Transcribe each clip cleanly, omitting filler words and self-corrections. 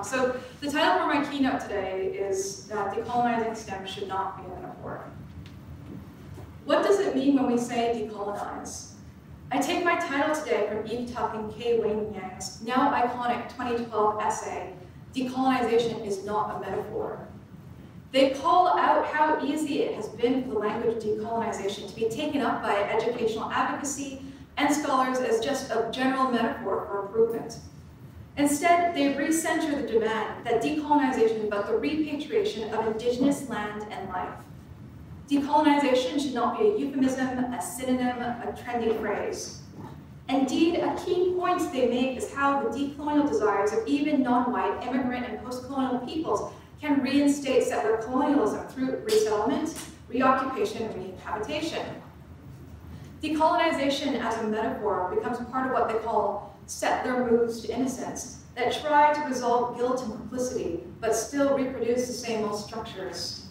So the title for my keynote today is that Decolonizing STEM should not be a metaphor. What does it mean when we say decolonize? I take my title today from Eve Tuck and Kay Wayne Yang's now iconic 2012 essay, Decolonization is not a metaphor. They call out how easy it has been for the language of decolonization to be taken up by educational advocacy and scholars as just a general metaphor for improvement. Instead, they recenter the demand that decolonization is about the repatriation of indigenous land and life. Decolonization should not be a euphemism, a synonym, a trendy phrase. Indeed, a key point they make is how the decolonial desires of even non-white immigrant and post-colonial peoples can reinstate settler colonialism through resettlement, reoccupation, and rehabilitation. Decolonization as a metaphor becomes part of what they call settler moves to innocence that try to resolve guilt and complicity, but still reproduce the same old structures.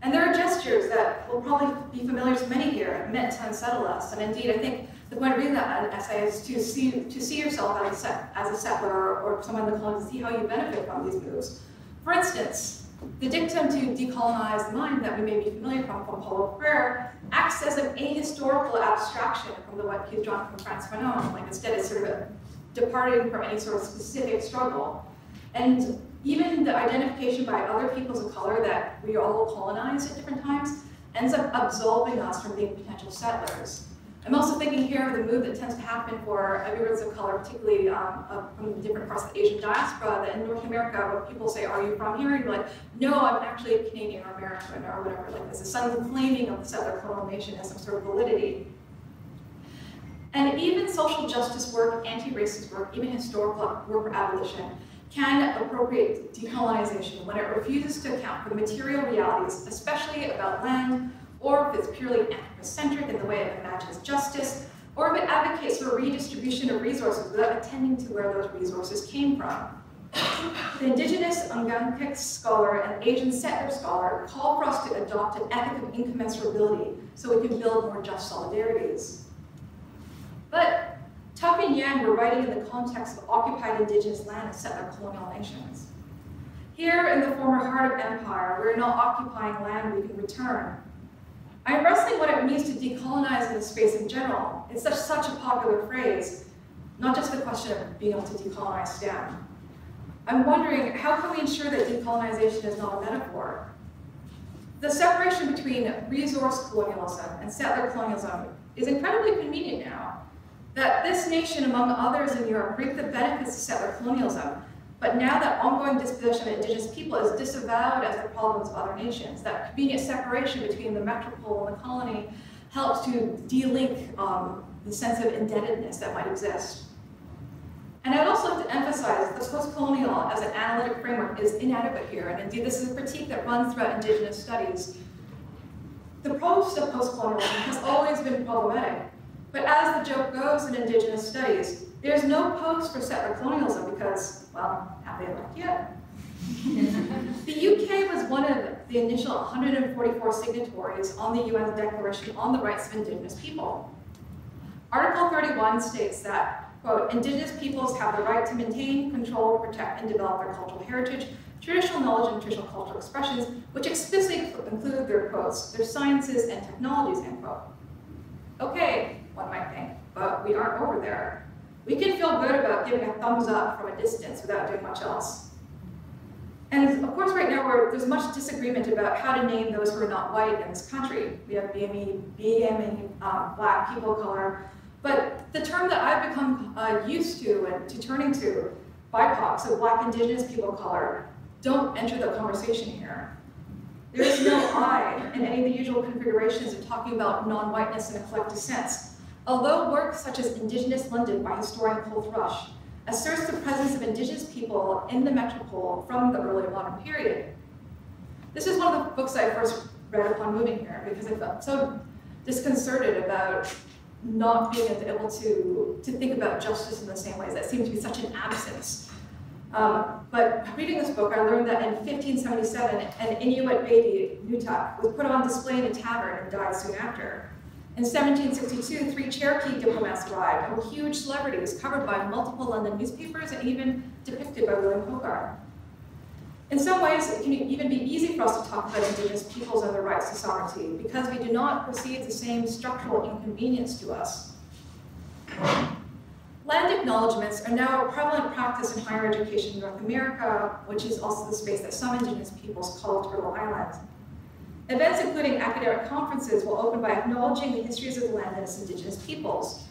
And there are gestures that will probably be familiar to many here, meant to unsettle us. And indeed, I think the point of reading that essay is to see yourself as a settler or someone in the colony, to see how you benefit from these moves. For instance, the dictum to decolonize the mind that we may be familiar from Paulo Freire acts as an ahistorical abstraction from what he's drawn from Frantz Fanon. Like instead, it's sort of departing from any sort of specific struggle. And even the identification by other peoples of color that we all colonized at different times ends up absolving us from being potential settlers. I'm also thinking here of the move that tends to happen for immigrants of color, particularly from different parts of the Asian diaspora, that in North America, when people say, "Are you from here?" and you're like, "No, I'm actually a Canadian or American," or whatever. Like there's a sudden claiming of the settler colonial nation as some sort of validity. And even social justice work, anti-racist work, even historical work for abolition, can appropriate decolonization when it refuses to account for the material realities, especially about land, or if it's purely anthropocentric in the way it imagines justice, or if it advocates for redistribution of resources without attending to where those resources came from. The Indigenous Ungankik scholar and Asian settler scholar call for us to adopt an ethic of incommensurability so we can build more just solidarities. But Tuck and Yang were writing in the context of occupied indigenous land and settler colonial nations. Here in the former heart of empire, we're not occupying land we can return. I'm wrestling what it means to decolonize in the space in general. It's such a popular phrase, not just the question of being able to decolonize STEM. I'm wondering, how can we ensure that decolonization is not a metaphor? The separation between resource colonialism and settler colonialism is incredibly convenient now. That this nation, among others in Europe, reaped the benefits of settler colonialism, but now that ongoing dispossession of indigenous people is disavowed as the problems of other nations. That convenient separation between the metropole and the colony helps to de-link the sense of indebtedness that might exist. And I would also like to emphasize that the post-colonial as an analytic framework is inadequate here, and indeed this is a critique that runs throughout indigenous studies. The approach of post-colonialism has always been problematic. But as the joke goes in indigenous studies, there's no post for settler colonialism because, well, have they left yet? The UK was one of the initial 144 signatories on the UN Declaration on the Rights of Indigenous People. Article 31 states that, quote, indigenous peoples have the right to maintain, control, protect, and develop their cultural heritage, traditional knowledge, and traditional cultural expressions, which explicitly include their quotes, their sciences and technologies, end quote. Okay, one might think, but we aren't over there. We can feel good about giving a thumbs up from a distance without doing much else. And of course, right now, there's much disagreement about how to name those who are not white in this country. We have BME, black people of color. But the term that I've become used to and to turning to, BIPOC, so black, indigenous people of color, don't enter the conversation here. There is no I in any of the usual configurations of talking about non-whiteness in a collective sense. Although work such as Indigenous London by historian Cole Thrush asserts the presence of indigenous people in the metropole from the early modern period. This is one of the books I first read upon moving here because I felt so disconcerted about not being able to think about justice in the same ways. That seemed to be such an absence. But reading this book, I learned that in 1577, an Inuit baby, Nutuk, was put on display in a tavern and died soon after. In 1762, 3 Cherokee diplomats arrived and were huge celebrities covered by multiple London newspapers and even depicted by William Hogarth. In some ways, it can even be easy for us to talk about Indigenous peoples and their rights to sovereignty because we do not perceive the same structural inconvenience to us. Land acknowledgements are now a prevalent practice in higher education in North America, which is also the space that some Indigenous peoples call Turtle Island. Events including academic conferences will open by acknowledging the histories of the land and its Indigenous peoples,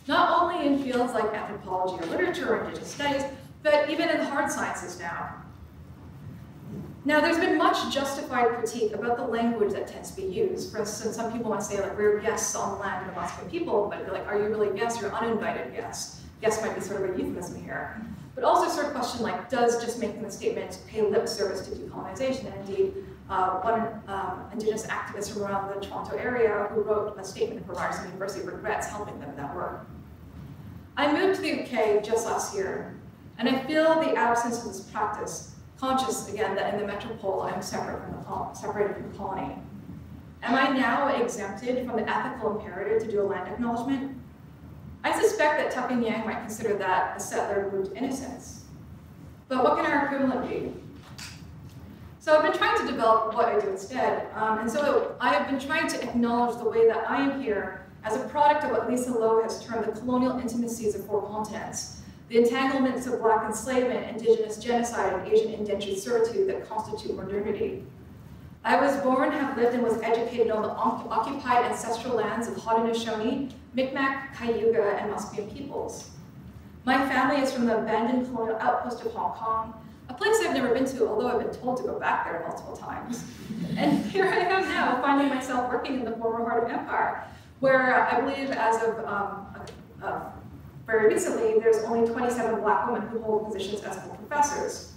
not only in fields like anthropology or literature or Indigenous studies, but even in the hard sciences now. Now, there's been much justified critique about the language that tends to be used. For instance, some people want to say, like, we're guests on the land of the Musqueam people, but you're like, are you really guests or uninvited guests? Guests might be sort of a euphemism here. But also sort of question, like, does just making the statement pay lip service to decolonization? And indeed, one Indigenous activist from around the Toronto area who wrote a statement for Ryerson University regrets helping them in that work. I moved to the UK just last year, and I feel the absence of this practice, conscious, again, that in the metropole I'm separated from the colony. Am I now exempted from the ethical imperative to do a land acknowledgement? I suspect that Tuck and Yang might consider that a settler moved to innocence. But what can our equivalent be? So I've been trying to develop what I do instead. And so I have been trying to acknowledge the way that I am here as a product of what Lisa Lowe has termed the colonial intimacies of 4 continents. The entanglements of Black enslavement, Indigenous genocide, and Asian indentured servitude that constitute modernity. I was born, have lived, and was educated on the occupied ancestral lands of Haudenosaunee, Mi'kmaq, Cayuga, and Musqueam peoples. My family is from the abandoned colonial outpost of Hong Kong, a place I've never been to, although I've been told to go back there multiple times. And here I am now, finding myself working in the former heart of empire, where I believe as of very recently, there's only 27 Black women who hold positions as full professors.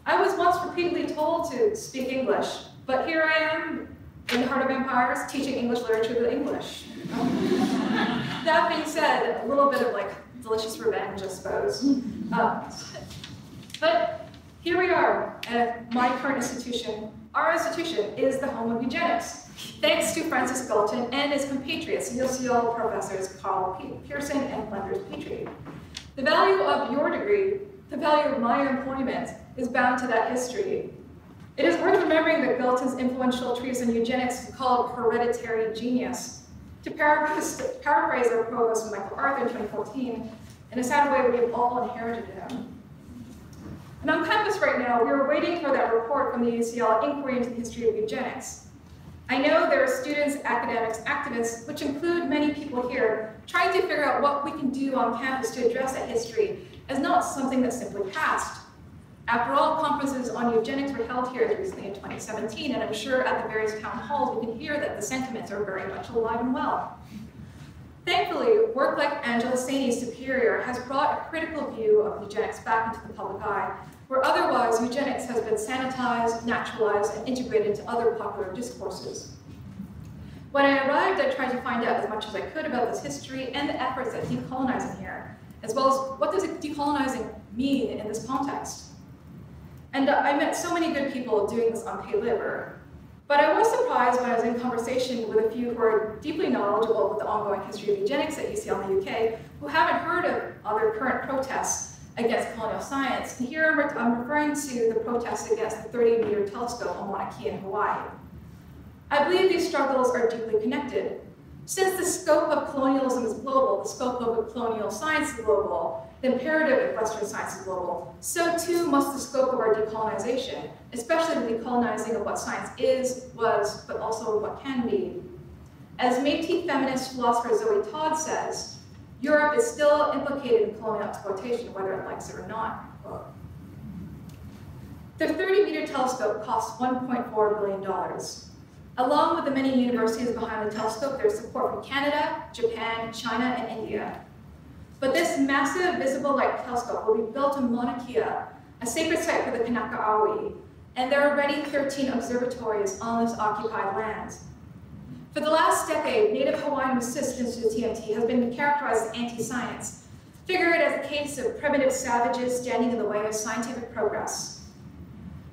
I was once repeatedly told to speak English, but here I am in the heart of empires teaching English literature to the English. That being said, a little bit of like delicious revenge, I suppose. But here we are at my current institution. Our institution is the home of eugenics, thanks to Francis Galton and his compatriots, UCL professors Carl Pearson and Flinders Petrie. The value of your degree, the value of my employment, is bound to that history. It is worth remembering that Galton's influential treatise on eugenics called Hereditary Genius. To paraphrase our provost Michael Arthur in 2014, in a sad way, we've all inherited him. And on campus right now, we are waiting for that report from the UCL Inquiry into the History of Eugenics. I know there are students, academics, activists, which include many people here, trying to figure out what we can do on campus to address that history as not something that's simply past. After all, conferences on eugenics were held here as recently in 2017, and I'm sure at the various town halls we can hear that the sentiments are very much alive and well. Thankfully, work like Angela Saini's Superior has brought a critical view of eugenics back into the public eye, where otherwise eugenics has been sanitized, naturalized, and integrated into other popular discourses. When I arrived, I tried to find out as much as I could about this history and the efforts at decolonizing here, as well as what does decolonizing mean in this context. And I met so many good people doing this on paid labor. But I was surprised when I was in conversation with a few who are deeply knowledgeable with the ongoing history of eugenics at UCL in the UK, who haven't heard of other current protests against colonial science. And here I'm referring to the protests against the 30-meter telescope on Mauna Kea in Hawaii. I believe these struggles are deeply connected. Since the scope of colonialism is global, the scope of colonial science is global, the imperative of Western science is global, so too must the scope of our decolonization, especially the decolonizing of what science is, was, but also what can be. As Métis feminist philosopher Zoe Todd says, Europe is still implicated in colonial exploitation, whether it likes it or not. The 30-meter telescope costs $1.4 billion. Along with the many universities behind the telescope, there's support from Canada, Japan, China, and India. But this massive visible light telescope will be built in Mauna Kea, a sacred site for the Kanaka Awi, and there are already 13 observatories on this occupied land. For the last decade, Native Hawaiian resistance to the TMT has been characterized as anti-science, figured as a case of primitive savages standing in the way of scientific progress.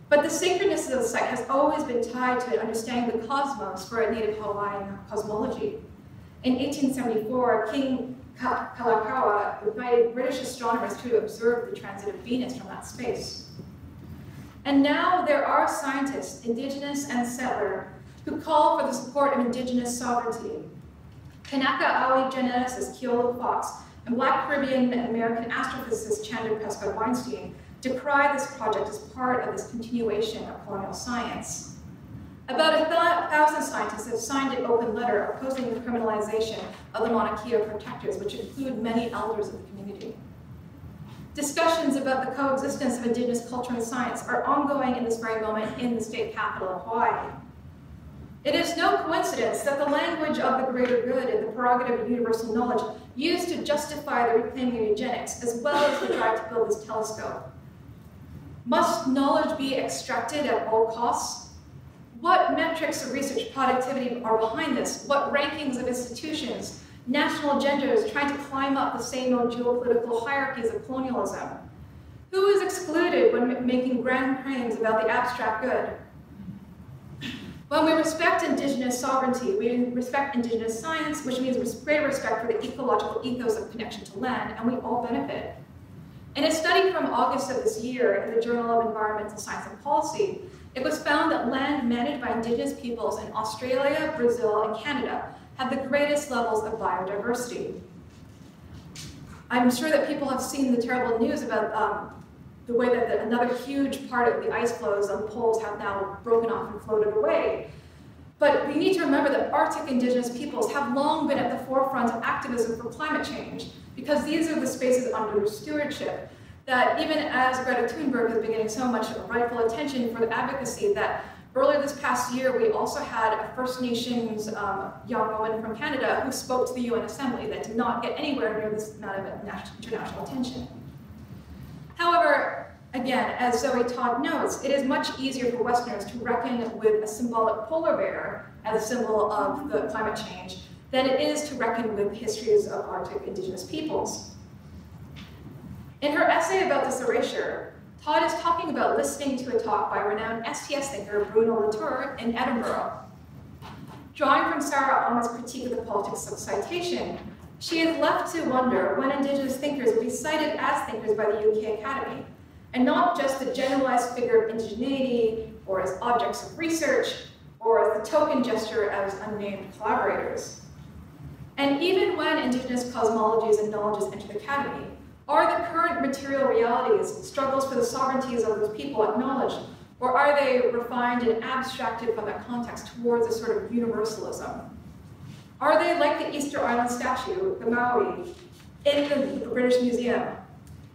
But the sacredness of the site has always been tied to understanding the cosmos for a Native Hawaiian cosmology. In 1874, King Kalakaua invited British astronomers to observe the transit of Venus from that space. And now there are scientists, indigenous and settler, who call for the support of indigenous sovereignty. Kanaka Aoi geneticist Keola Fox and Black Caribbean and American astrophysicist Chandra Prescott Weinstein decry this project as part of this continuation of colonial science. About 1,000 scientists have signed an open letter opposing the criminalization of the monarchy of protectors, which include many elders of the community. Discussions about the coexistence of indigenous culture and science are ongoing in this very moment in the state capital of Hawaii. It is no coincidence that the language of the greater good and the prerogative of universal knowledge used to justify the reclaiming of eugenics, as well as the drive to build this telescope. Must knowledge be extracted at all costs? What metrics of research productivity are behind this? What rankings of institutions, national agendas trying to climb up the same old geopolitical hierarchies of colonialism? Who is excluded when making grand claims about the abstract good? When we respect indigenous sovereignty, we respect indigenous science, which means greater respect for the ecological ethos of connection to land, and we all benefit. In a study from August of this year in the Journal of Environmental Science and Policy, it was found that land managed by indigenous peoples in Australia, Brazil, and Canada have the greatest levels of biodiversity. I'm sure that people have seen the terrible news about the way that another huge part of the ice floes on the poles have now broken off and floated away. But we need to remember that Arctic indigenous peoples have long been at the forefront of activism for climate change, because these are the spaces under their stewardship that even as Greta Thunberg has been getting so much rightful attention for the advocacy, that earlier this past year we also had a First Nations young woman from Canada who spoke to the UN Assembly that did not get anywhere near this amount of international attention. However, again, as Zoe Todd notes, it is much easier for Westerners to reckon with a symbolic polar bear as a symbol of the climate change than it is to reckon with histories of Arctic indigenous peoples. In her essay about this erasure, Todd is talking about listening to a talk by renowned STS thinker Bruno Latour in Edinburgh. Drawing from Sarah Ahmed's critique of the politics of citation, she is left to wonder when indigenous thinkers will be cited as thinkers by the UK Academy, and not just the generalized figure of indigeneity, or as objects of research, or as the token gesture as unnamed collaborators. And even when indigenous cosmologies and knowledges enter the academy, are the current material realities, struggles for the sovereignties of those people acknowledged, or are they refined and abstracted from that context towards a sort of universalism? Are they like the Easter Island statue, the Maui, in the British Museum,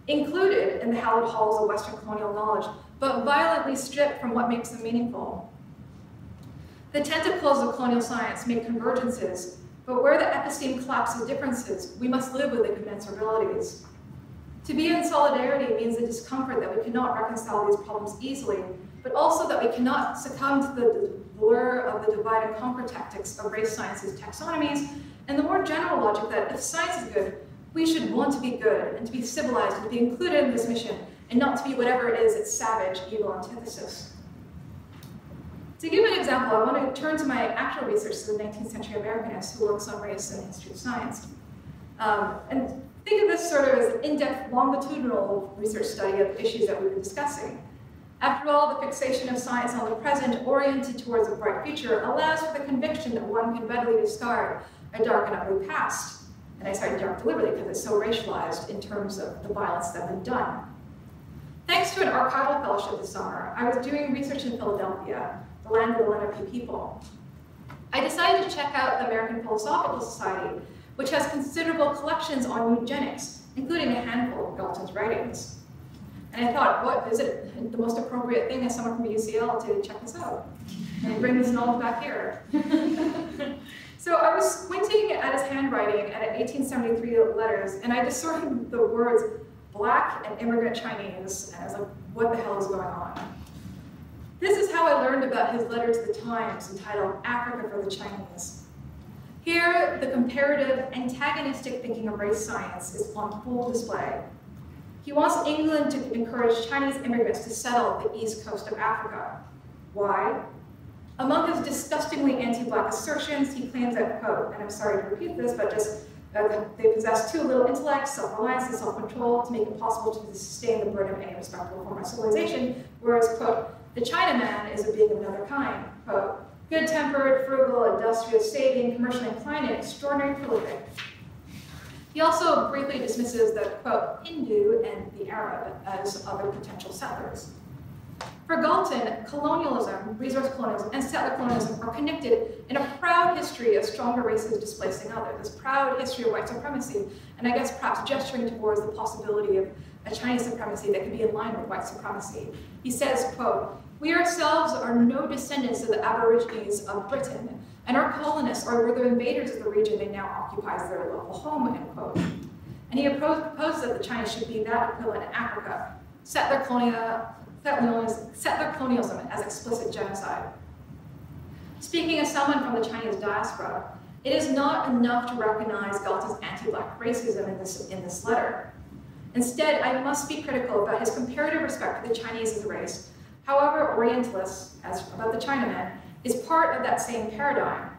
included in the hallowed halls of Western colonial knowledge, but violently stripped from what makes them meaningful? The tentacles of colonial science make convergences, but where the episteme collapses differences, we must live with the commensurabilities. To be in solidarity means the discomfort that we cannot reconcile these problems easily, but also that we cannot succumb to the blur of the divide and conquer tactics of race sciences taxonomies, and the more general logic that if science is good, we should want to be good and to be civilized and to be included in this mission, and not to be whatever it is its savage, evil antithesis. To give an example, I want to turn to my actual research as a 19th century Americanist who works on race and history of science. And think of this sort of as an in-depth longitudinal research study of issues that we've been discussing. After all, the fixation of science on the present, oriented towards a bright future, allows for the conviction that one can readily discard a dark and ugly past. And I say dark deliberately because it's so racialized in terms of the violence that's been done. Thanks to an archival fellowship this summer, I was doing research in Philadelphia, the land of the Lenape people. I decided to check out the American Philosophical Society, which has considerable collections on eugenics, including a handful of Galton's writings. And I thought, what is it the most appropriate thing as someone from UCL to check this out and bring this knowledge back here? So I was squinting at his handwriting and at 1873 letters, and I discerned the words Black and immigrant Chinese, and I was like, what the hell is going on? This is how I learned about his letter to the Times entitled Africa for the Chinese. Here, the comparative, antagonistic thinking of race science is on full display. He wants England to encourage Chinese immigrants to settle the east coast of Africa. Why? Among his disgustingly anti-Black assertions, he claims that, quote, and I'm sorry to repeat this, but just they possess too little intellect, self-reliance, and self-control to make it possible to sustain the burden of any respectable form of civilization, whereas, quote, the Chinaman is a being of another kind, quote, good-tempered, frugal, industrious, saving, commercially inclined, and extraordinarily prolific. He also briefly dismisses the, quote, Hindu and the Arab as other potential settlers. For Galton, colonialism, resource colonialism, and settler colonialism are connected in a proud history of stronger races displacing others, this proud history of white supremacy, and I guess perhaps gesturing towards the possibility of a Chinese supremacy that could be in line with white supremacy. He says, quote, we ourselves are no descendants of the Aborigines of Britain, and our colonists were the invaders of the region they now occupy as their local home, end quote. And he proposed that the Chinese should be that equivalent in Africa, settler colonialism as explicit genocide. Speaking as someone from the Chinese diaspora, it is not enough to recognize Galton's anti-Black racism in this letter. Instead, I must be critical about his comparative respect for the Chinese as a race, however Orientalist, as about the Chinaman, is part of that same paradigm.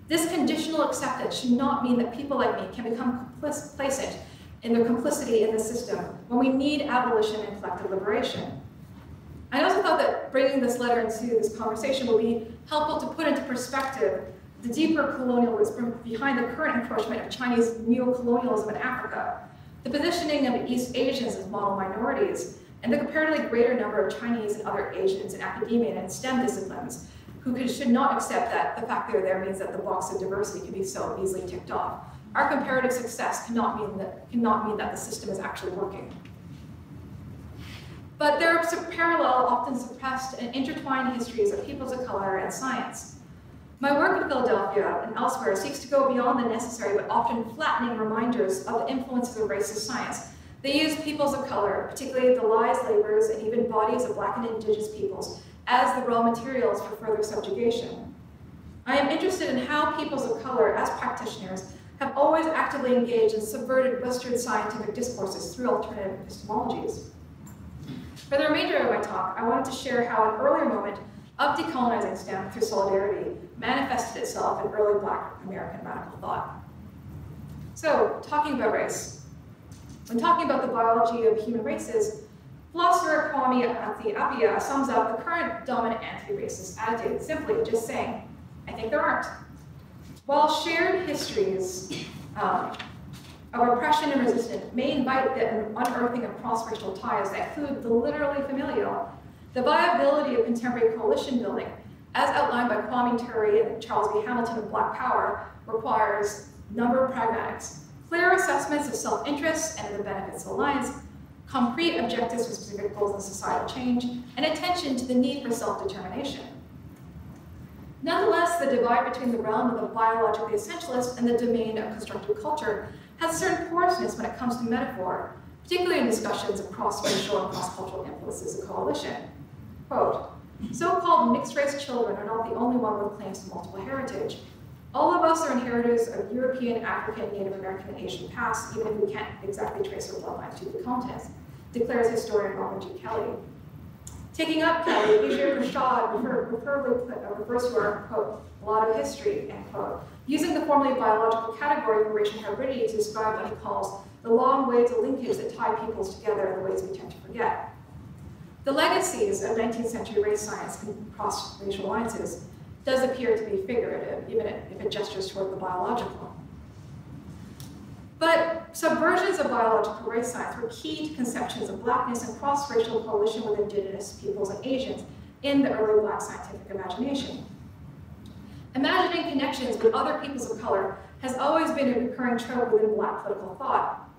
This conditional acceptance should not mean that people like me can become complacent in their complicity in the system when we need abolition and collective liberation. I also thought that bringing this letter into this conversation will be helpful to put into perspective the deeper colonial roots behind the current encroachment of Chinese neo-colonialism in Africa, the positioning of East Asians as model minorities, and the comparatively greater number of Chinese and other Asians in academia and in STEM disciplines who should not accept that the fact they're there means that the box of diversity can be so easily ticked off. Our comparative success cannot mean that the system is actually working. But there are parallel, often suppressed, and intertwined histories of peoples of color and science. My work in Philadelphia and elsewhere seeks to go beyond the necessary but often flattening reminders of the influences of racist science. They use peoples of color, particularly the lives, labors, and even bodies of Black and Indigenous peoples, as the raw materials for further subjugation. I am interested in how peoples of color, as practitioners, have always actively engaged in subverted Western scientific discourses through alternative epistemologies. For the remainder of my talk, I wanted to share how an earlier moment of decolonizing STEM through solidarity manifested itself in early Black American radical thought. So, talking about race. When talking about the biology of human races, philosopher Kwame Appiah sums up the current dominant anti-racist attitude, simply just saying, I think there aren't. While shared histories of oppression and resistance may invite the unearthing of cross-racial ties that include the literally familial, the viability of contemporary coalition building, as outlined by Kwame Ture and Charles B. Hamilton of Black Power, requires a number of pragmatics, clear assessments of self-interest and of the benefits of alliance, concrete objectives for specific goals and societal change, and attention to the need for self-determination. Nonetheless, the divide between the realm of the biologically essentialist and the domain of constructive culture has a certain porousness when it comes to metaphor, particularly in discussions of cross-racial and cross-cultural influences of coalition. Quote, so-called mixed-race children are not the only one with claims to multiple heritage. All of us are inheritors of European, African, Native American, and Asian past, even if we can't exactly trace our bloodlines to the continents, declares historian Robin G. Kelly. Taking up Kelly, Vijay Prashad refers to our, quote, a lot of history, end quote, using the formerly biological category of racial hybridity to describe what he calls the long waves of linkage that tie peoples together in the ways we tend to forget. The legacies of 19th century race science and cross-racial alliances does appear to be figurative, even if it gestures toward the biological. But subversions of biological race science were key to conceptions of Blackness and cross-racial coalition with Indigenous peoples and Asians in the early Black scientific imagination. Imagining connections with other peoples of color has always been a recurring trope within Black political thought.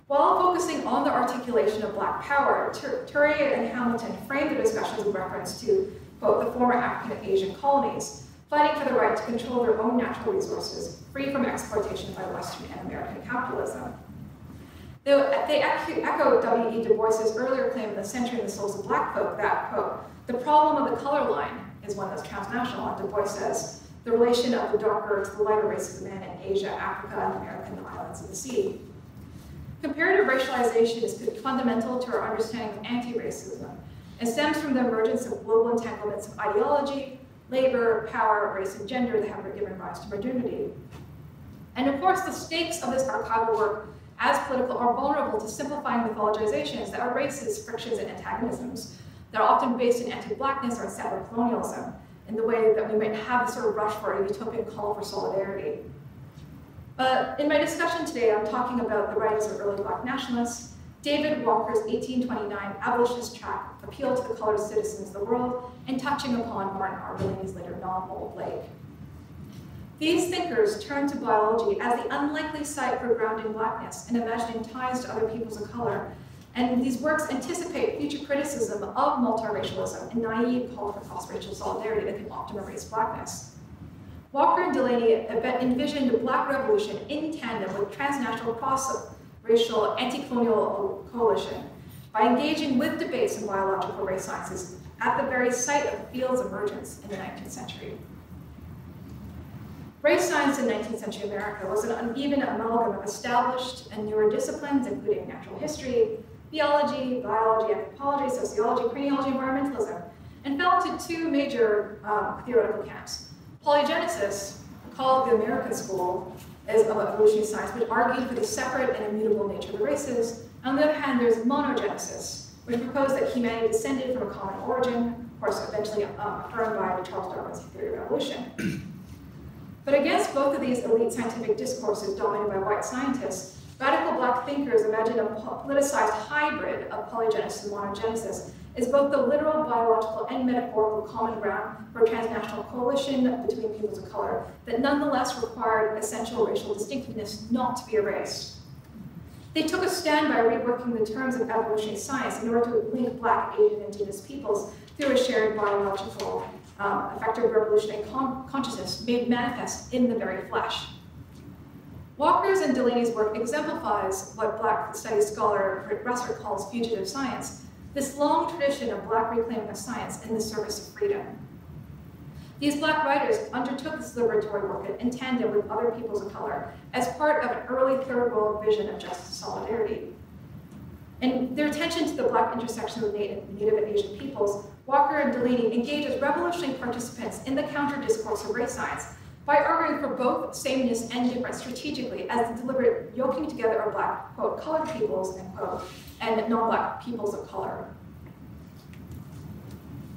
While focusing on the articulation of Black power, Ture and Hamilton framed their discussions with reference to, quote, the former African and Asian colonies, fighting for the right to control their own natural resources, free from exploitation by Western and American capitalism. They echo W.E. Du Bois's earlier claim in The Century in the Souls of Black Folk that, quote, the problem of the color line is one that's transnational, and Du Bois says, the relation of the darker to the lighter races of men in Asia, Africa, and America, and the islands of the sea. Comparative racialization is fundamental to our understanding of anti-racism and stems from the emergence of global entanglements of ideology, labor, power, race, and gender that have given rise to modernity. And of course, the stakes of this archival work as political are vulnerable to simplifying mythologizations that are racist, frictions, and antagonisms that are often based in anti-Blackness or settler colonialism, in the way that we might have this sort of rush for a utopian call for solidarity. But in my discussion today, I'm talking about the writings of early Black nationalists, David Walker's 1829 abolitionist tract, Appeal to the Colored Citizens of the World, and touching upon Martin R. Delaney's later novel, Blake. These thinkers turned to biology as the unlikely site for grounding Blackness and imagining ties to other peoples of color. And these works anticipate future criticism of multiracialism and naive call for cross-racial solidarity that can often erase Blackness. Walker and Delaney envisioned a Black revolution in tandem with transnational cross-racial anti-colonial coalition by engaging with debates in biological race sciences at the very site of the field's emergence in the 19th century. Race science in 19th century America was an uneven amalgam of established and newer disciplines, including natural history, theology, biology, anthropology, sociology, craniology, environmentalism, and fell into two major theoretical camps. Polygenesis, called the American school of evolutionary science, which argued for the separate and immutable nature of the races. On the other hand, there's monogenesis, which proposed that humanity descended from a common origin, of course, eventually affirmed by Charles Darwin's theory of evolution. But against both of these elite scientific discourses dominated by white scientists, radical Black thinkers imagined a politicized hybrid of polygenesis and monogenesis as both the literal, biological, and metaphorical common ground for a transnational coalition between peoples of color that nonetheless required essential racial distinctiveness not to be erased. They took a stand by reworking the terms of evolutionary science in order to link Black, Asian, and Indigenous peoples through a shared biological effective revolutionary consciousness made manifest in the very flesh. Walker's and Delaney's work exemplifies what Black studies scholar Britt Russert calls fugitive science, this long tradition of Black reclaiming of science in the service of freedom. These Black writers undertook this liberatory work in tandem with other peoples of color as part of an early Third World vision of justice and solidarity. And their attention to the Black intersection with Native and Asian peoples, Walker and Delaney engage as revolutionary participants in the counter-discourse of race science by arguing for both sameness and difference strategically as the deliberate yoking together of Black, quote, colored peoples, end quote, and non-Black peoples of color.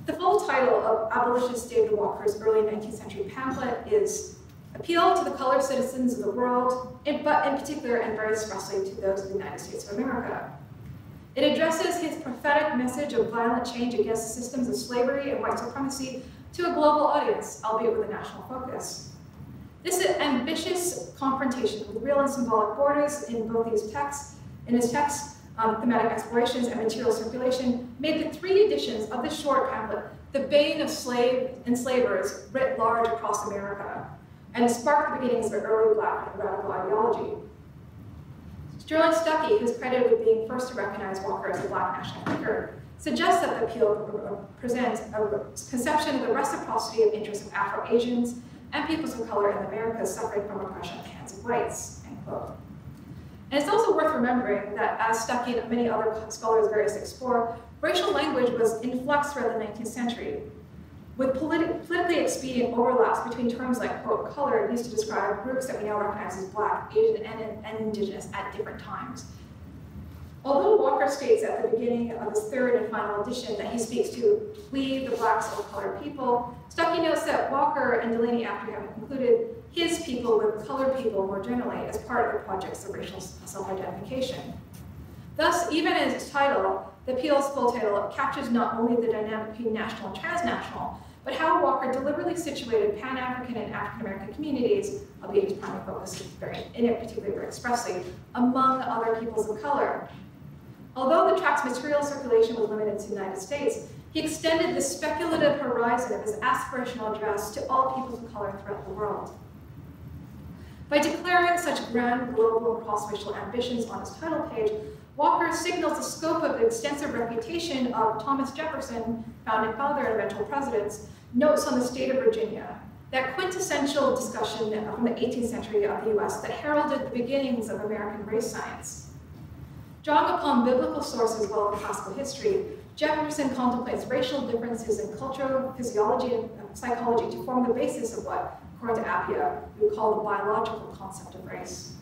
The full title of abolitionist David Walker's early 19th century pamphlet is Appeal to the Colored Citizens of the World, but in particular and very expressly to those of the United States of America. It addresses his prophetic message of violent change against the systems of slavery and white supremacy to a global audience, albeit with a national focus. This ambitious confrontation with real and symbolic borders in both these texts, thematic explorations and material circulation, made the 3 editions of this short pamphlet the bane of enslavers writ large across America, and sparked the beginnings of an early Black and radical ideology. Sterling Stuckey, who's credited with being first to recognize Walker as a Black national thinker, suggests that the appeal presents a conception of the reciprocity of interests of Afro-Asians and peoples of color in the Americas suffering from oppression at the hands of whites, end quote. And it's also worth remembering that, as Stuckey and many other scholars variously explore, racial language was in flux throughout the 19th century, with politically expedient overlaps between terms like, quote, color used to describe groups that we now recognize as Black, Asian, and Indigenous at different times. Although Walker states at the beginning of his 3rd and final edition that he speaks to we, the Blacks or colored people, Stuckey notes that Walker and Delaney, after having concluded his people with colored people more generally as part of the projects of racial self-identification. Thus, even in its title, the appeal's full title captures not only the dynamic between national and transnational, but how Walker deliberately situated Pan-African and African-American communities, albeit his primary focus in it particularly very expressly, among other peoples of color. Although the tract's material circulation was limited to the United States, he extended the speculative horizon of his aspirational address to all peoples of color throughout the world. By declaring such grand global and cross-racial ambitions on his title page, Walker signals the scope of the extensive reputation of Thomas Jefferson, founding father and eventual president's notes on the state of Virginia, that quintessential discussion from the 18th century of the US that heralded the beginnings of American race science. Drawing upon biblical sources as well as classical history, Jefferson contemplates racial differences in culture, physiology, and psychology to form the basis of what, according to Appia, we would call the biological concept of race.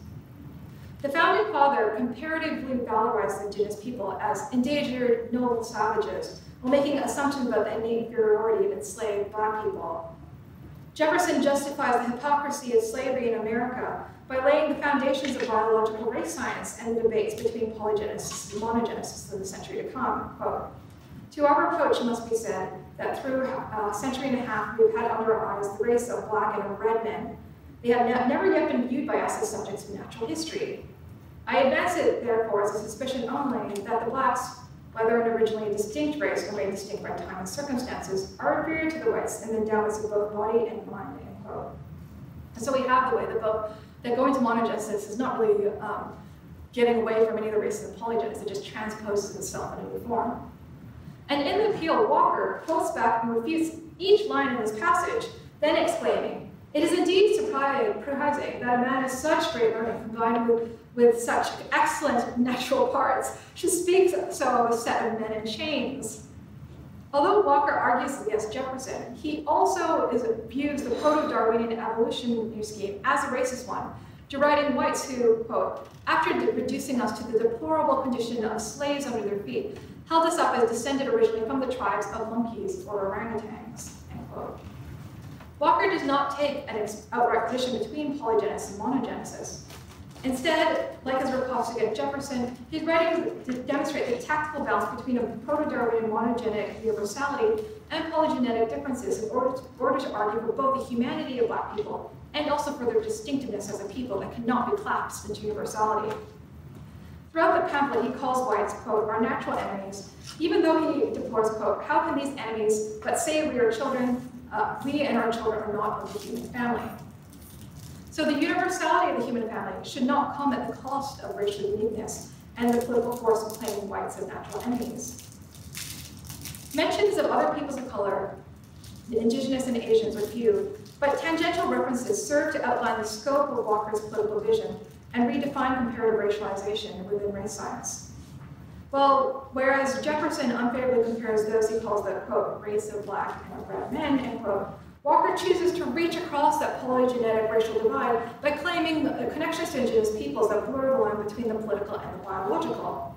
The founding father comparatively valorized the indigenous people as endangered, noble savages, while making assumptions about the innate inferiority of enslaved black people. Jefferson justifies the hypocrisy of slavery in America by laying the foundations of biological race science and the debates between polygenesis and monogenesis in the century to come. Quote, "To our reproach, it must be said that through a century and a half we've had under our eyes the race of black and of red men. They have never yet been viewed by us as subjects of natural history. I advance it, therefore, as a suspicion only that the blacks, whether an originally distinct race or made distinct by time and circumstances, are inferior to the whites in the endowments of both body and mind," end quote. And so we have the way that going to monogenesis is not really getting away from any of the races of polygenesis, it just transposes itself in a new form. And in the appeal, Walker quotes back and refutes each line in this passage, then exclaiming, "It is indeed surprising that a man of such great learning, combined with such excellent natural parts, should speak so of a set of men in chains." Although Walker argues against Jefferson, he also views the proto-Darwinian evolutionary scheme as a racist one, deriding whites who, quote, "after reducing us to the deplorable condition of slaves under their feet, held us up as descended originally from the tribes of monkeys or orangutans," end quote. Walker does not take an outright position between polygenesis and monogenesis. Instead, like his reports against Jefferson, he's writing to demonstrate the tactical balance between a proto-Darwinian monogenic universality and polygenetic differences in order to argue for both the humanity of black people and also for their distinctiveness as a people that cannot be collapsed into universality. Throughout the pamphlet, he calls whites, quote, "our natural enemies," even though he deplores, quote, "how can these enemies but say we are children, we and our children are not of the human family." So the universality of the human family should not come at the cost of racial uniqueness and the political force of claiming whites as natural enemies. Mentions of other peoples of color, the Indigenous and Asians, are few, but tangential references serve to outline the scope of Walker's political vision and redefine comparative racialization within race science. Well, whereas Jefferson unfavorably compares those he calls the, quote, "race of black and of red men," end quote, Walker chooses to reach across that polygenetic racial divide by claiming connections to indigenous peoples that blur the line between the political and the biological.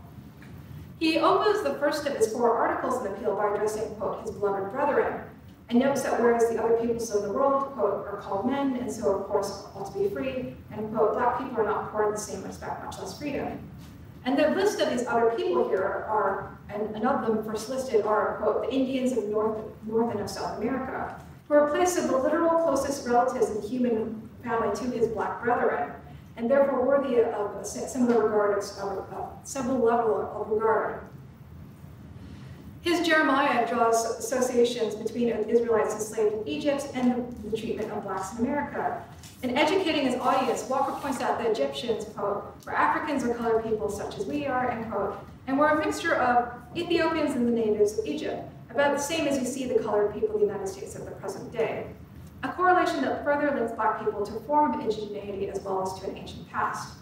He opens the first of his 4 articles in the appeal by addressing, quote, "his beloved brethren," and notes that whereas the other peoples of the world, quote, "are called men, and so of course ought to be free," and, quote, "black people are not accorded the same respect, much less freedom." And the list of these other people here are, and of them first listed are, quote, "the Indians of North and of South America," who are placed as the literal closest relatives in the human family to his black brethren, and therefore worthy of a similar regard, several level of regard. His Jeremiah draws associations between Israelites enslaved in Egypt and the treatment of blacks in America. In educating his audience, Walker points out that Egyptians, quote, "were Africans or colored people such as we are," end quote, and were a mixture of Ethiopians and the natives of Egypt, about the same as you see the colored people of the United States of the present day. A correlation that further links black people to a form of indigeneity as well as to an ancient past.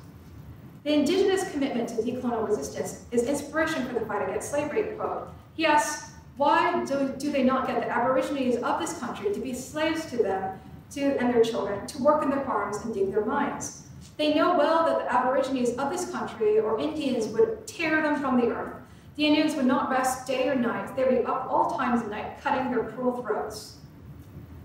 The indigenous commitment to decolonial resistance is inspiration for the fight against slavery, quote. He asks, why do they not get the aborigines of this country to be slaves to them and their children, to work in their farms and dig their mines? They know well that the aborigines of this country or Indians would tear them from the earth. The Indians would not rest day or night. They would be up all times of night, cutting their cruel throats.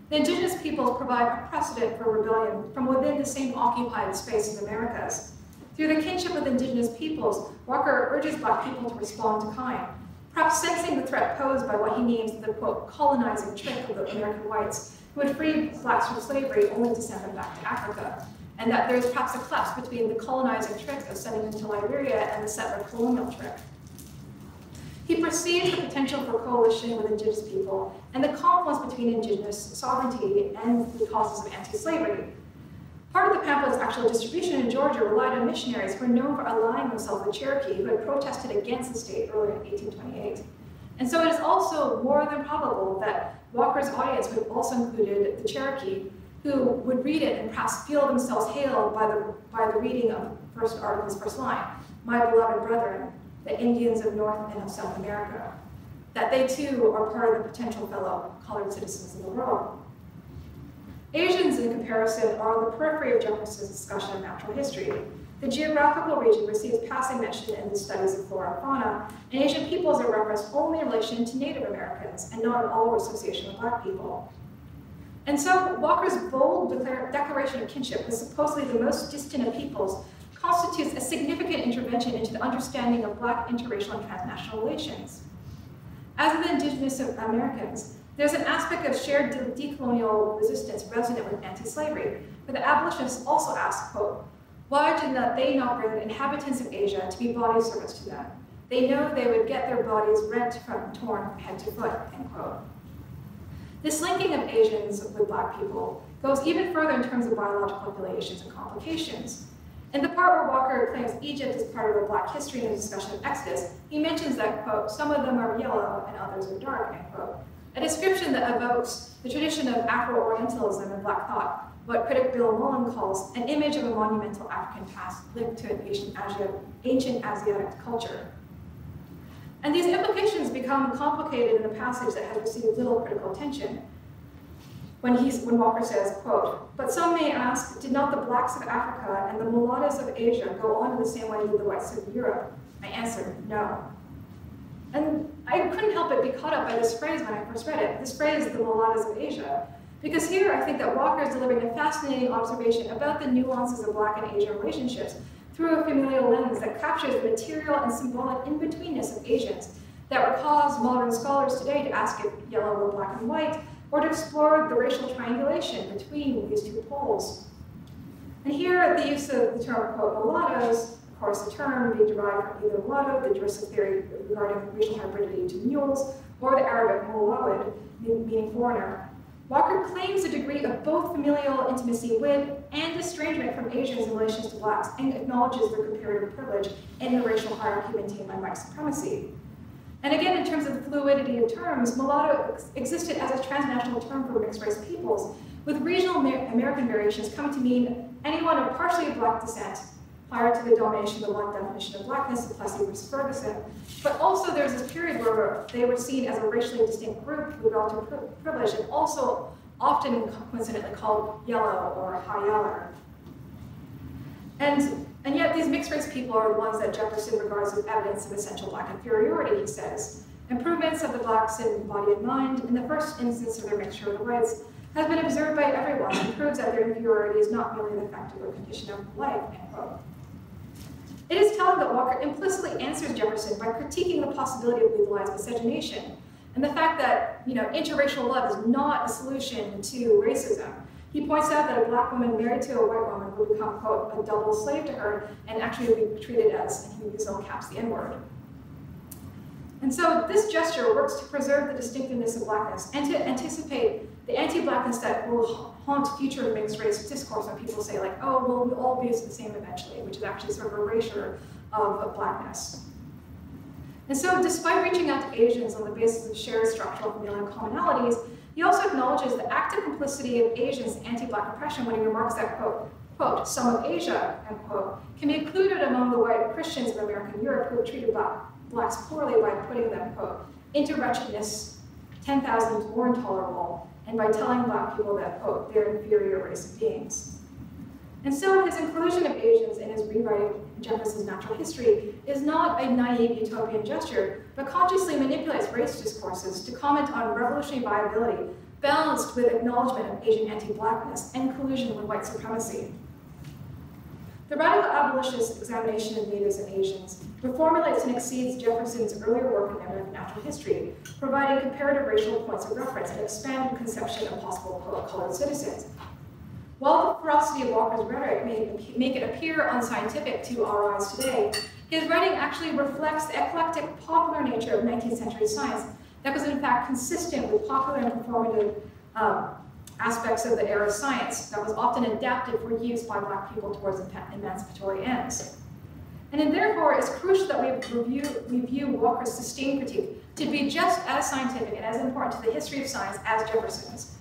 The indigenous peoples provide a precedent for rebellion from within the same occupied space of the Americas. Through the kinship with indigenous peoples, Walker urges black people to respond to kind, perhaps sensing the threat posed by what he names the, quote, colonizing trick of the American whites, who would free blacks from slavery only to send them back to Africa, and that there's perhaps a collapse between the colonizing trick of sending them to Liberia and the settler colonial trick. He perceives the potential for coalition with indigenous people and the confluence between indigenous sovereignty and the causes of anti-slavery. Part of the pamphlet's actual distribution in Georgia relied on missionaries who were known for allying themselves with Cherokee, who had protested against the state earlier in 1828. And so it is also more than probable that Walker's audience would have also included the Cherokee, who would read it and perhaps feel themselves hailed by the reading of the first article's first line. my beloved brethren, the Indians of North and of South America, that they too are part of the potential fellow colored citizens of the world. Asians, in comparison, are on the periphery of Jefferson's discussion of natural history. The geographical region receives passing mention in the studies of flora and fauna, and Asian peoples are referenced only in relation to Native Americans and not at all association with Black people. And so Walker's bold declaration of kinship with supposedly the most distant of peoples constitutes a significant intervention into the understanding of Black interracial and transnational relations. As with Indigenous Americans, there's an aspect of shared decolonial resistance resonant with anti-slavery, but the abolitionists also ask, quote, why did they not bring the inhabitants of Asia to be body servants to them? They know they would get their bodies rent from torn from head to foot, end quote. This linking of Asians with Black people goes even further in terms of biological affiliations and complications. In the part where Walker claims Egypt is part of a Black history in the discussion of Exodus, he mentions that, quote, some of them are yellow and others are dark, end quote. A description that evokes the tradition of Afro-Orientalism and Black thought, what critic Bill Mullen calls an image of a monumental African past linked to an ancient Asiatic culture. And these implications become complicated in a passage that has received little critical attention. When Walker says, quote, but some may ask, did not the Blacks of Africa and the mulattoes of Asia go on in the same way as the whites of Europe? I answered, no. And I couldn't help but be caught up by this phrase when I first read it, this phrase, the mulattoes of Asia. Because here I think that Walker is delivering a fascinating observation about the nuances of Black and Asian relationships through a familial lens that captures the material and symbolic in-betweenness of Asians that would cause modern scholars today to ask if yellow were Black and white, or to explore the racial triangulation between these two poles. And here, the use of the term, quote, mulattoes, of course, the term being derived from either mulatto, the derisive theory regarding racial hybridity to mules, or the Arabic mulawid, meaning foreigner. Walker claims a degree of both familial intimacy with and estrangement from Asians in relation to Blacks, and acknowledges their comparative privilege in the racial hierarchy maintained by white supremacy. And again, in terms of the fluidity of terms, mulatto existed as a transnational term for mixed-race peoples, with regional American variations coming to mean anyone of partially Black descent prior to the domination of the one definition of Blackness, Plessy versus Ferguson. But also there's this period where they were seen as a racially distinct group with relative privilege, and also often coincidentally called yellow or high yeller. And yet these mixed-race people are the ones that Jefferson regards as evidence of essential Black inferiority, he says. Improvements of the Blacks in body and mind, in the first instance of their mixture with the whites, has been observed by everyone and proves that their inferiority is not merely the fact of a condition of life, end quote. It is telling that Walker implicitly answers Jefferson by critiquing the possibility of legalized miscegenation, and the fact that, interracial love is not a solution to racism. He points out that a Black woman married to a white woman would become, quote, a double slave to her, and actually would be treated as, and he uses all caps, the N-word. And so this gesture works to preserve the distinctiveness of Blackness and to anticipate the anti-Blackness that will haunt future mixed-race discourse when people say, like, oh, well, we'll all be the same eventually, which is actually sort of a erasure of Blackness. And so despite reaching out to Asians on the basis of shared structural familial commonalities, he also acknowledges the active complicity of Asians in anti-Black oppression when he remarks that, quote, some of Asia, end quote, can be included among the white Christians of American Europe who have treated Blacks poorly by putting them, quote, into wretchedness 10,000 more intolerable, and by telling Black people that, quote, they're inferior race of beings. And so his inclusion of Asians in his rewriting Jefferson's natural history is not a naive utopian gesture, but consciously manipulates race discourses to comment on revolutionary viability, balanced with acknowledgement of Asian anti-Blackness and collusion with white supremacy. The radical abolitionist examination of natives and Asians reformulates and exceeds Jefferson's earlier work in narrative natural history, providing comparative racial points of reference and expanded conception of possible colored citizens. While the ferocity of Walker's rhetoric may make it appear unscientific to our eyes today, his writing actually reflects the eclectic, popular nature of 19th century science that was in fact consistent with popular and performative aspects of the era's science that was often adapted for use by Black people towards emancipatory ends. And therefore, it's crucial that we view Walker's sustained critique to be just as scientific and as important to the history of science as Jefferson's.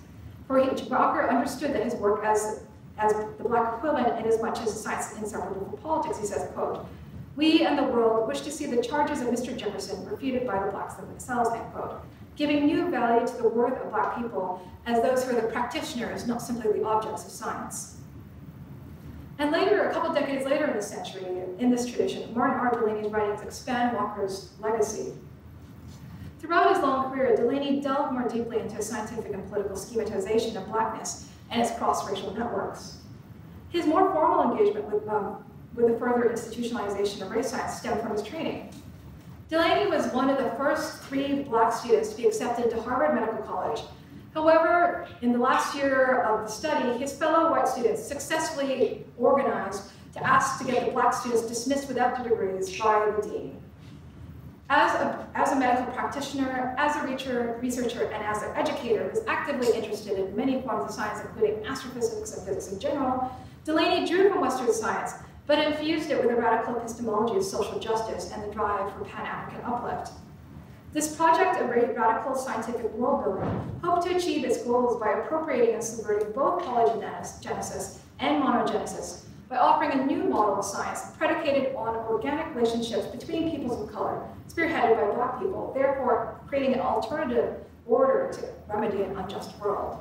For Walker understood that his work as the Black equivalent in as much as science inseparable from politics, he says, quote, We and the world wish to see the charges of Mr. Jefferson refuted by the blacks themselves, end quote, giving new value to the worth of black people as those who are the practitioners, not simply the objects of science. And later, a couple decades later in the century, in this tradition, Martin R. Delaney's writings expand Walker's legacy. Throughout his long career, Delaney delved more deeply into scientific and political schematization of blackness and its cross-racial networks. His more formal engagement with the further institutionalization of race science stemmed from his training. Delaney was one of the first 3 black students to be accepted to Harvard Medical College. However, in the last year of the study, his fellow white students successfully organized to ask to get the black students dismissed without their degrees by the dean. As a medical practitioner, as a researcher, and as an educator who's actively interested in many forms of science, including astrophysics and physics in general, Delaney drew from Western science, but infused it with a radical epistemology of social justice and the drive for Pan-African uplift. This project of radical scientific world-building hoped to achieve its goals by appropriating and subverting both polygenesis and monogenesis, by offering a new model of science predicated on organic relationships between peoples of color, spearheaded by black people, therefore creating an alternative order to remedy an unjust world.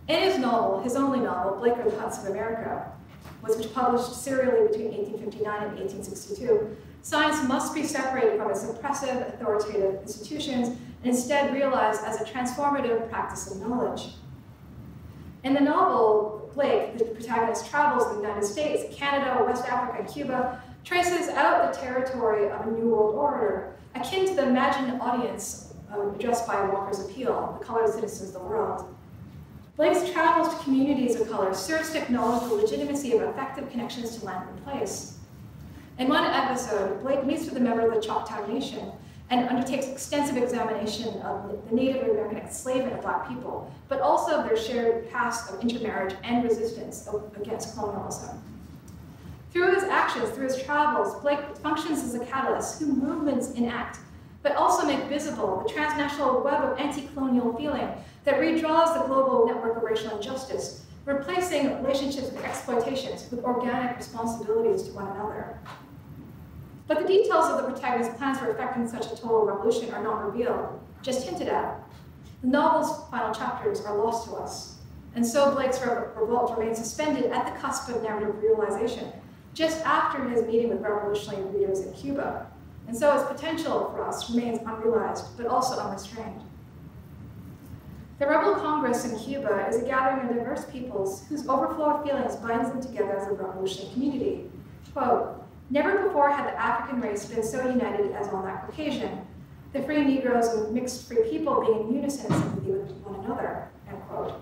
In his novel, his only novel, Blake or the Huts of America, which published serially between 1859 and 1862, science must be separated from its oppressive, authoritative institutions and instead realized as a transformative practice of knowledge. In the novel, Blake, the protagonist, travels in the United States, Canada, West Africa, and Cuba, traces out the territory of a new world order, akin to the imagined audience addressed by Walker's appeal, the colored citizens of the world. Blake's travels to communities of color serves to acknowledge the legitimacy of effective connections to land and place. In one episode, Blake meets with a member of the Choctaw Nation and undertakes extensive examination of the Native American enslavement of black people, but also of their shared past of intermarriage and resistance against colonialism. Through his actions, through his travels, Blake functions as a catalyst whose movements enact, but also make visible the transnational web of anti-colonial feeling that redraws the global network of racial injustice, replacing relationships with exploitations with organic responsibilities to one another. But the details of the protagonist's plans for effecting such a total revolution are not revealed, just hinted at. The novel's final chapters are lost to us, and so Blake's revolt remains suspended at the cusp of narrative realization, just after his meeting with revolutionary leaders in Cuba. And so his potential for us remains unrealized, but also unrestrained. The Rebel Congress in Cuba is a gathering of diverse peoples whose overflow of feelings binds them together as a revolutionary community. Quote, "Never before had the African race been so united as on that occasion, the free Negroes and mixed free people being in unison and sympathy with one another," end quote.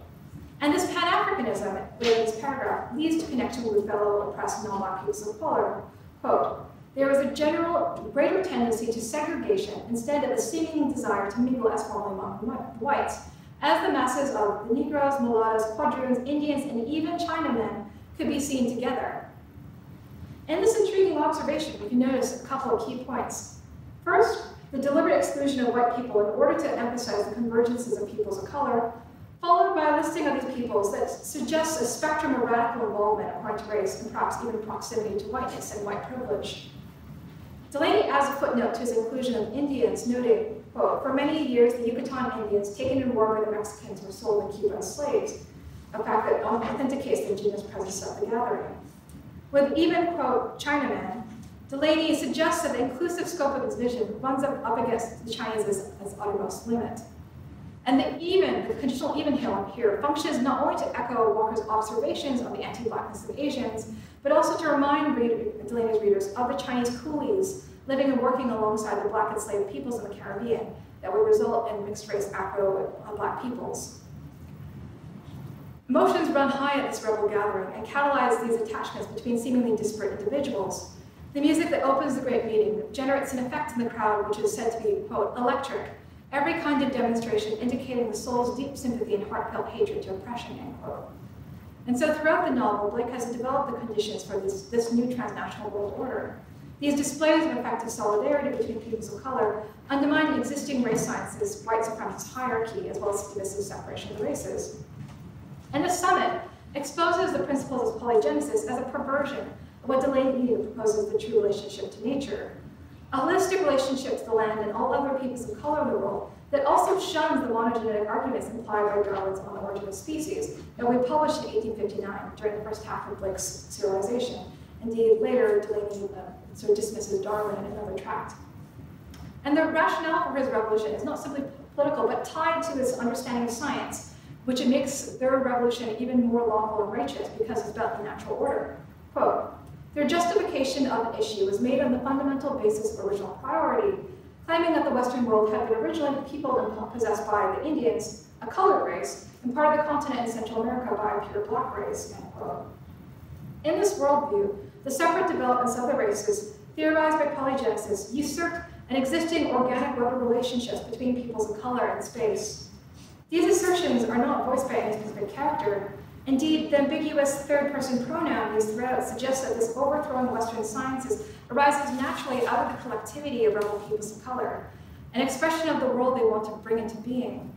And this Pan-Africanism, in this paragraph, leads to connection with fellow oppressed non-black peoples of color. Quote, "There was a general greater tendency to segregation instead of a seeming desire to mingle as formerly among the whites, as the masses of the Negroes, mulattoes, quadroons, Indians, and even Chinamen could be seen together." In this intriguing observation, we can notice a couple of key points. First, the deliberate exclusion of white people in order to emphasize the convergences of peoples of color, followed by a listing of these peoples that suggests a spectrum of radical involvement according to race and perhaps even proximity to whiteness and white privilege. Delaney adds a footnote to his inclusion of Indians, noting, quote, "For many years, the Yucatan Indians taken in war by the Mexicans were sold in Cuba as slaves," a fact that authenticates the indigenous presence of the gathering. With even, quote, "Chinamen," Delaney suggests that the inclusive scope of his vision runs up against the Chinese as uttermost limit. And the conditional even here functions not only to echo Walker's observations on the anti-blackness of Asians, but also to remind Delaney's readers of the Chinese coolies living and working alongside the black enslaved peoples in the Caribbean that would result in mixed-race Afro-black peoples. Emotions run high at this rebel gathering and catalyze these attachments between seemingly disparate individuals. The music that opens the great meeting generates an effect in the crowd which is said to be, quote, "electric," every kind of demonstration indicating the soul's deep sympathy and heartfelt hatred to oppression, end quote. And so throughout the novel, Blake has developed the conditions for this new transnational world order. These displays of effective solidarity between peoples of color undermine existing race sciences' white supremacist hierarchy, as well as divisive separation of the races. And the summit exposes the principles of polygenesis as a perversion of what Delaney proposes the true relationship to nature. A holistic relationship to the land and all other peoples of color in the world that also shuns the monogenetic arguments implied by Darwin's On the Origin of Species that we published in 1859 during the first half of Blake's serialization. Indeed, later, Delaney sort of dismisses Darwin in another tract. And the rationale for his revolution is not simply political, but tied to his understanding of science, which makes their revolution even more lawful and righteous because it's about the natural order. Quote, "Their justification of an issue was made on the fundamental basis of original priority, claiming that the Western world had been originally peopled and possessed by the Indians, a colored race, and part of the continent in Central America by a pure black race," end quote. In this worldview, the separate developments of the races, theorized by polygenesis, usurped an existing organic web of relationships between peoples of color in space. These assertions are not voiced by any specific character. Indeed, the ambiguous third-person pronoun used throughout suggests that this overthrowing of Western sciences arises naturally out of the collectivity of rebel peoples of color, an expression of the world they want to bring into being.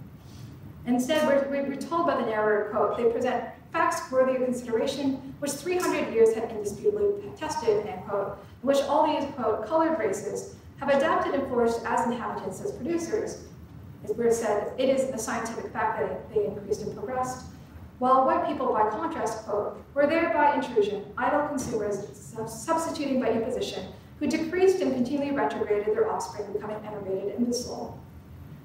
Instead, we're told by the narrator, quote, "They present facts worthy of consideration, which 300 years have indisputably tested," end quote, in which all these, quote, "colored races have adapted and flourished as inhabitants, as producers." As Weir said, it is a scientific fact that they increased and progressed, while white people, by contrast, quote, "were there by intrusion, idle consumers, substituting by imposition, who decreased and continually retrograded their offspring, becoming enervated and imbecile."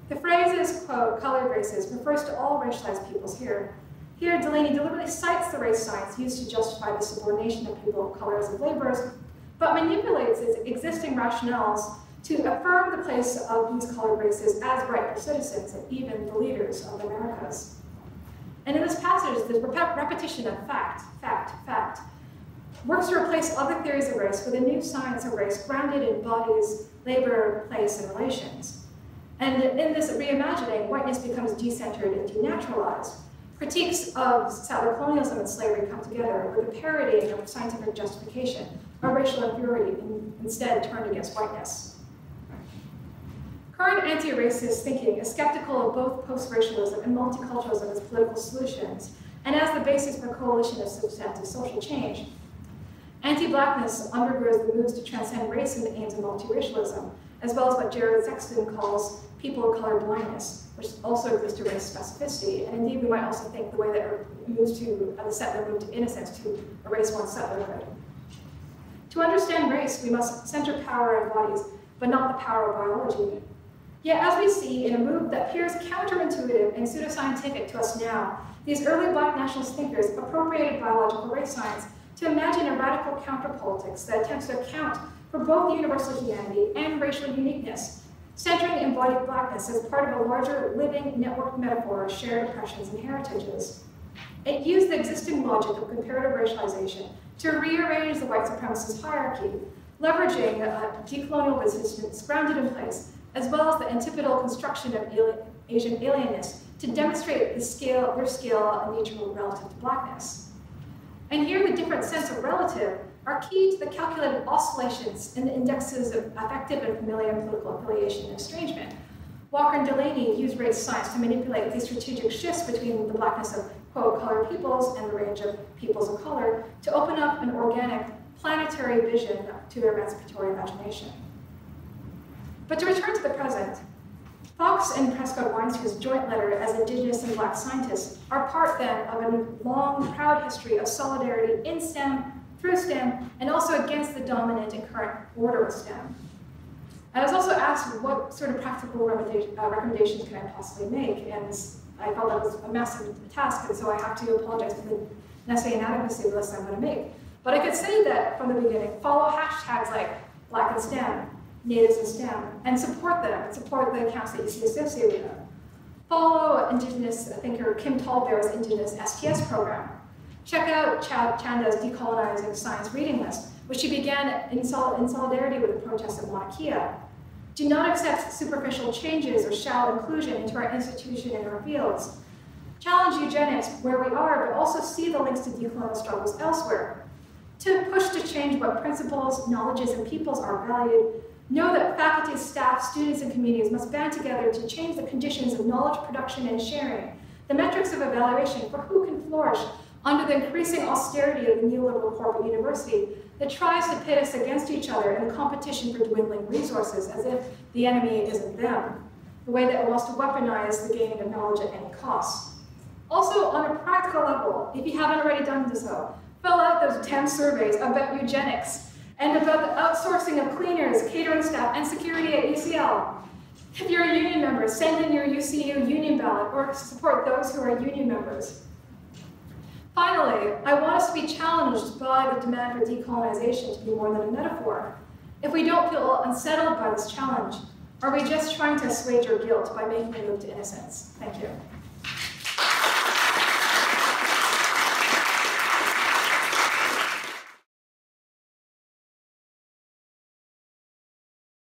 The phrases, quote, "colored races," refers to all racialized peoples here. Here, Delaney deliberately cites the race science used to justify the subordination of people of color as laborers, but manipulates its existing rationales to affirm the place of these colored races as rightful citizens and even the leaders of the Americas. And in this passage, the repetition of fact, fact, fact, works to replace other theories of race with a new science of race grounded in bodies, labor, place, and relations. And in this reimagining, whiteness becomes decentered and denaturalized. Critiques of settler colonialism and slavery come together with a parodying of scientific justification of racial inferiority instead turned against whiteness. Current anti-racist thinking is skeptical of both post-racialism and multiculturalism as political solutions, and as the basis for a coalition of substantive social change. Anti-blackness undergirds the moves to transcend race and the aims of multiracialism, as well as what Jared Sexton calls people of color blindness, which also refers to race specificity. And indeed, we might also think the way that it moves to the settler moved to innocence to erase one's settlerhood. To understand race, we must center power in bodies, but not the power of biology. Yet, as we see in a move that appears counterintuitive and pseudoscientific to us now, these early black nationalist thinkers appropriated biological race science to imagine a radical counterpolitics that attempts to account for both universal humanity and racial uniqueness, centering embodied blackness as part of a larger living network metaphor of shared oppressions and heritages. It used the existing logic of comparative racialization to rearrange the white supremacist hierarchy, leveraging decolonial resistance grounded in place, as well as the antipodal construction of Asian alienness to demonstrate their scale and nature relative to blackness. And here the different sense of relative are key to the calculated oscillations in the indexes of affective and familiar political affiliation and estrangement. Walker and Delaney used race science to manipulate these strategic shifts between the blackness of, quote, colored peoples and the range of peoples of color to open up an organic, planetary vision to their emancipatory imagination. But to return to the present, Fox and Prescott Weinstein's joint letter as Indigenous and Black scientists are part then of a long, proud history of solidarity in STEM, through STEM, and also against the dominant and current order of STEM. I was also asked what sort of practical recommendations can I possibly make, and I felt that was a massive task, and so I have to apologize for the necessary inadequacy of the list I'm going to make. But I could say that from the beginning, follow hashtags like Black in STEM, Natives in STEM, and support them, and support the accounts that you see associated with them. Follow Indigenous thinker Kim Tallbear's Indigenous STS program. Check out Chanda's Decolonizing Science reading list, which she began in solidarity with the protest of Mauna Kea. Do not accept superficial changes or shallow inclusion into our institution and our fields. Challenge eugenics where we are, but also see the links to decolonial struggles elsewhere. To push to change what principles, knowledges, and peoples are valued, know that faculty, staff, students, and communities must band together to change the conditions of knowledge production and sharing, the metrics of evaluation for who can flourish under the increasing austerity of the neoliberal corporate university, that tries to pit us against each other in a competition for dwindling resources, as if the enemy isn't them, the way that it wants to weaponize the gaining of knowledge at any cost. Also, on a practical level, if you haven't already done so, fill out those 10 surveys about eugenics and about the outsourcing of cleaners, catering staff, and security at UCL. If you're a union member, send in your UCU union ballot or support those who are union members. Finally, I want us to be challenged by the demand for decolonization to be more than a metaphor. If we don't feel unsettled by this challenge, are we just trying to assuage our guilt by making a move to innocence? Thank you.